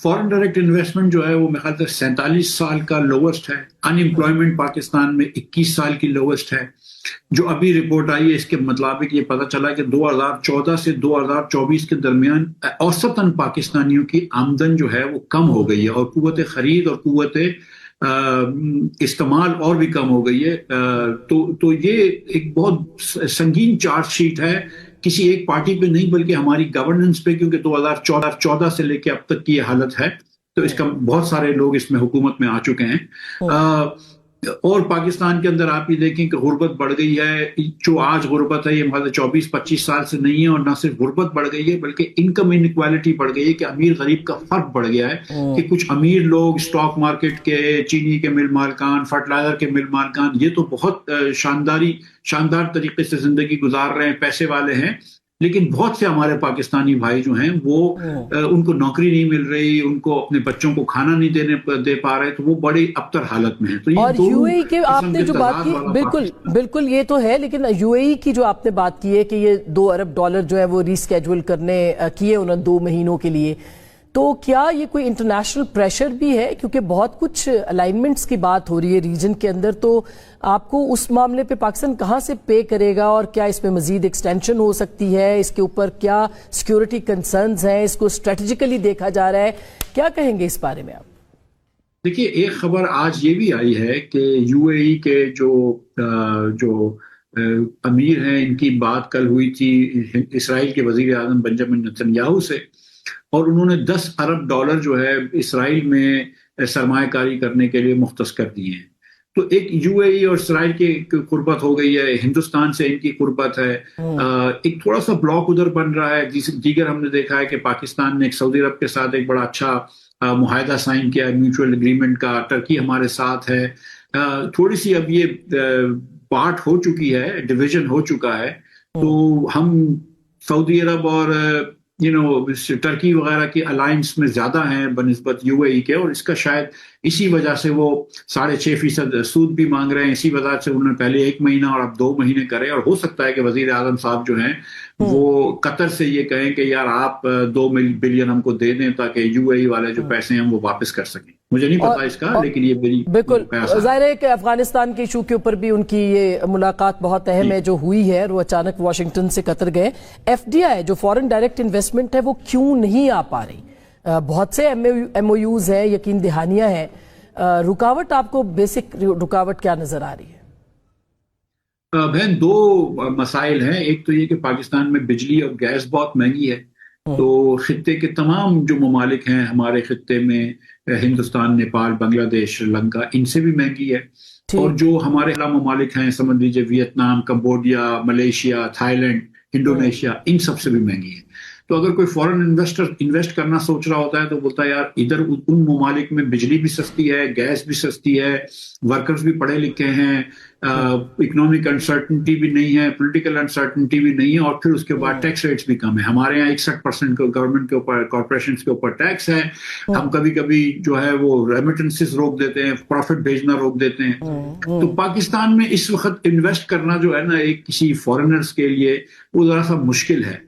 Foreign direct investment جو ہے وہ میرے خیال سے 47 سال کا لوسٹ ہے. ان امپلائمنٹ پاکستان میں 21 سال کی لوسٹ ہے. جو ابھی رپورٹ آئی ہے اس کے مطابق یہ پتہ چلا کہ 2014 سے 2024 کے درمیان اوسطاً پاکستانیوں کی آمدن جو ہے وہ کم ہو گئی ہے، اور قوت خرید اور قوت استعمال اور بھی کم ہو گئی ہے. تو یہ ایک بہت سنگین چارج شیٹ ہے، کسی ایک پارٹی پہ نہیں بلکہ ہماری گورننس پہ، کیونکہ 2014 سے لے کے اب تک کی یہ حالت ہے. تو اس کا بہت سارے لوگ اس میں حکومت میں آ چکے ہیں. اور پاکستان کے اندر آپ یہ دیکھیں کہ غربت بڑھ گئی ہے. جو آج غربت ہے یہ 24-25 سال سے نہیں ہے، اور نہ صرف غربت بڑھ گئی ہے بلکہ انکم انیکوالٹی بڑھ گئی ہے، کہ امیر غریب کا فرق بڑھ گیا ہے. کہ کچھ امیر لوگ اسٹاک مارکیٹ کے، چینی کے مل مالکان، فرٹیلائزر کے مل مالکان، یہ تو بہت شاندار طریقے سے زندگی گزار رہے ہیں، پیسے والے ہیں. لیکن بہت سے ہمارے پاکستانی بھائی جو ہیں وہ ان کو نوکری نہیں مل رہی، ان کو اپنے بچوں کو کھانا نہیں دے پا رہے، تو وہ بڑی ابتر حالت میں ہیں. تو اور یو اے ای کے آپ نے جو بات کی، بالکل یہ تو ہے، لیکن یو اے ای کی جو آپ نے بات کی ہے کہ یہ $2 ارب جو ہے وہ ری اسکیجول کرنے کیے انہوں نے 2 مہینوں کے لیے، تو کیا یہ کوئی انٹرنیشنل پریشر بھی ہے؟ کیونکہ بہت کچھ الائنمنٹس کی بات ہو رہی ہے ریجن کے اندر، تو آپ کو اس معاملے پہ پاکستان کہاں سے پے کرے گا، اور کیا اس میں مزید ایکسٹینشن ہو سکتی ہے؟ اس کے اوپر کیا سیکیورٹی کنسرنز ہیں؟ اس کو اسٹریٹجیکلی دیکھا جا رہا ہے، کیا کہیں گے اس بارے میں آپ؟ دیکھیے، ایک خبر آج یہ بھی آئی ہے کہ یو اے ای کے جو امیر ہیں، ان کی بات کل ہوئی تھی اسرائیل کے وزیر اعظم بنجامن نیتن یاہو سے، اور انہوں نے $10 ارب جو ہے اسرائیل میں سرمایہ کاری کرنے کے لیے مختص کر دیے ہیں. تو ایک یو اے ای اور اسرائیل کی قربت ہو گئی ہے، ہندوستان سے ان کی قربت ہے. ایک تھوڑا سا بلاک ادھر بن رہا ہے. دیگر ہم نے دیکھا ہے کہ پاکستان نے ایک سعودی عرب کے ساتھ ایک بڑا اچھا معاہدہ سائن کیا ہے، میوچل اگریمنٹ کا. ٹرکی ہمارے ساتھ ہے. تھوڑی سی اب یہ پارٹ ہو چکی ہے، ڈویژن ہو چکا ہے. تو ہم سعودی عرب اور ٹرکی وغیرہ کی الائنس میں زیادہ ہیں بنسبت یو اے ای کے، اور اس کا شاید اسی وجہ سے وہ 6.5% سود بھی مانگ رہے ہیں. اسی وجہ سے انہوں نے پہلے 1 مہینہ اور اب 2 مہینے کرے. اور ہو سکتا ہے کہ وزیر اعظم صاحب جو ہیں وہ قطر سے یہ کہیں کہ یار آپ 2 بلین ہم کو دے دیں تاکہ یو اے ای والے جو پیسے ہیں وہ واپس کر سکیں. مجھے نہیں پتا اس کا، لیکن یہ بالکل ظاہر ہے کہ افغانستان کے ایشو کے اوپر بھی ان کی یہ ملاقات بہت اہم ہے جو ہوئی ہے، اور وہ اچانک واشنگٹن سے قطر گئے. ایف ڈی آئی جو فورن ڈائریکٹ انویسٹمنٹ ہے وہ کیوں نہیں آ پا رہی؟ بہت سے ایم او یوز ہیں، یقین دہانیاں ہیں. رکاوٹ آپ کو بیسک رکاوٹ کیا نظر آ رہی ہے؟ بہن 2 مسائل ہیں. ایک تو یہ کہ پاکستان میں بجلی اور گیس بہت مہنگی ہے. تو خطے کے تمام جو ممالک ہیں ہمارے خطے میں، ہندوستان، نیپال، بنگلہ دیش، سری لنکا، ان سے بھی مہنگی ہے. اور جو ہمارے ممالک ہیں سمجھ لیجیے Vietnam, Cambodia, Malaysia, Thailand, Indonesia, ان سب سے بھی مہنگی ہے. تو اگر کوئی فورن انویسٹر انویسٹ کرنا سوچ رہا ہوتا ہے تو بولتا ہے یار ادھر ان ممالک میں بجلی بھی سستی ہے، گیس بھی سستی ہے، ورکرز بھی پڑھے لکھے ہیں، اکنامک انسرٹنٹی بھی نہیں ہے، پولیٹیکل انسرٹنٹی بھی نہیں ہے، اور پھر اس کے بعد ٹیکس ریٹس بھی کم ہے. ہمارے یہاں 61% گورنمنٹ کے اوپر، کارپوریشنز کے اوپر ٹیکس ہے. ہم کبھی کبھی جو ہے وہ ریمیٹنسز روک دیتے ہیں، پروفٹ بھیجنا روک دیتے ہیں. تو پاکستان میں اس وقت انویسٹ کرنا جو ہے نا ایک کسی فارنرز کے لیے وہ ذرا سا مشکل ہے.